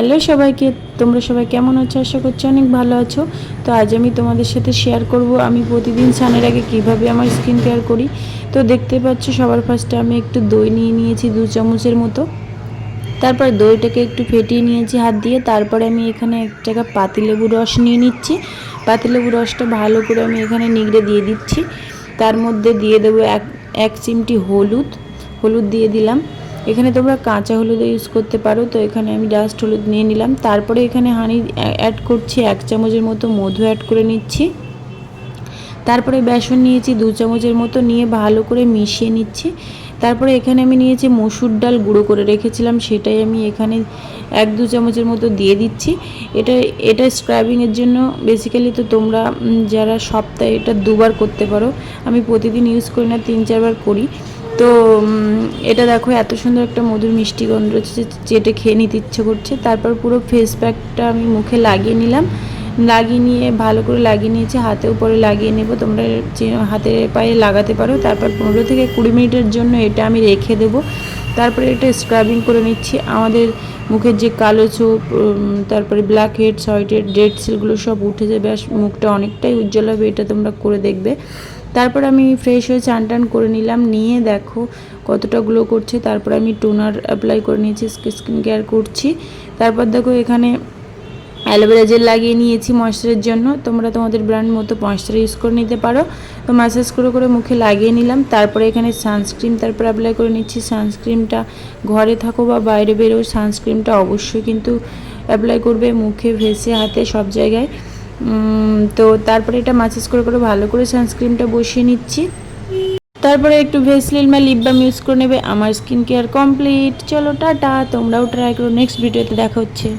Hello সবাইকে, তোমরা সবাই কেমন আছো? আশা করছি অনেক ভালো আছো। তো আজ আমি তোমাদের সাথে শেয়ার করব আমি প্রতিদিন স্নানের আগে কিভাবে আমার স্কিন কেয়ার করি। তো দেখতে পাচ্ছ সবার ফার্স্টে আমি একটু দই নিয়ে নিয়েছি 2 চামচের মতো। তারপর দইটাকে একটু ফেটিয়ে নিয়েছি হাত দিয়ে। তারপরে আমি এখানে এক জায়গা পাতিলেবুর রস নিয়ে নিচ্ছি। পাতিলেবুর রসটা ভালো করে আমি এখানে নিগড়ে দিয়ে দিচ্ছি। তার মধ্যে দিয়ে দেবো এক চিমটি হলুদ দিয়ে দিলাম। এখানে তোমরা কাঁচা হলুদ ইউজ করতে পারো, তো এখানে আমি জাস্ট হলুদ নিয়ে নিলাম। তারপরে এখানে হানি অ্যাড করছি, 1 চামচের মতো মধু অ্যাড করে নিচ্ছি। তারপরে বেসন নিয়েছি 2 চামচের মতো, নিয়ে ভালো করে মিশিয়ে নিচ্ছি। তারপরে এখানে আমি নিয়েছি মসুর ডাল গুঁড়ো করে রেখেছিলাম, সেটাই আমি এখানে 1-2 চামচের মতো দিয়ে দিচ্ছি। এটা স্ক্রাবিংয়ের জন্য বেসিক্যালি। তো তোমরা যারা সপ্তাহে এটা 2বার করতে পারো, আমি প্রতিদিন ইউজ করি না, 3-4 বার করি। তো এটা দেখো এত সুন্দর একটা মধুর মিষ্টি গন্ধ রয়েছে, চেটে খেয়ে নিতে ইচ্ছে করছে। তারপর পুরো ফেস প্যাকটা আমি মুখে লাগিয়ে নিলাম। লাগিয়ে নিয়ে ভালো করে লাগিয়ে নিয়েছি, হাতেও পরে লাগিয়ে নেব। তোমরা হাতে পায়ে লাগাতে পারো। তারপর 15 থেকে 20 মিনিটের জন্য এটা আমি রেখে দেবো। তারপরে এটা স্ক্রাবিং করে নিচ্ছি। আমাদের মুখের যে কালো ছোপ, তারপরে black heads, white head, dead সেলগুলো সব উঠে যাবে, আর মুখটা অনেকটাই উজ্জ্বল হবে। এটা তোমরা করে দেখবে। তারপর আমি ফ্রেশ হয়ে চান টান করে নিলাম, নিয়ে দেখো কতটা গ্লো করছে। তারপর আমি টোনার অ্যাপ্লাই করে নিয়েছি, স্কিন কেয়ার করছি। তারপর দেখো এখানে অ্যালোভেরা জেল লাগিয়ে নিয়েছি ময়েশ্চারের জন্য। তোমরা তোমাদের ব্র্যান্ড মতো ময়েশ্চার ইউজ করে নিতে পারো। তো ম্যাসাজ করে করে মুখে লাগিয়ে নিলাম। তারপরে এখানে সানস্ক্রিন তারপর অ্যাপ্লাই করে নিচ্ছি। সানস্ক্রিনটা ঘরে থাকো বা বাইরে বেরো, সানস্ক্রিনটা অবশ্যই কিন্তু অ্যাপ্লাই করবে মুখে, ফেসে, হাতে, সব জায়গায়। তো তারপরে এটা ম্যাসাজ করে করে ভালো করে সানস্ক্রিনটা বসিয়ে নিচ্ছি। তারপরে একটু ভেসলিন বা লিপ বাম ইউজ করে নেবে। আমার স্কিন কেয়ার কমপ্লিট। চলো টাটা, তোমরাও ট্রাই করো। নেক্সট ভিডিওতে দেখা হচ্ছে।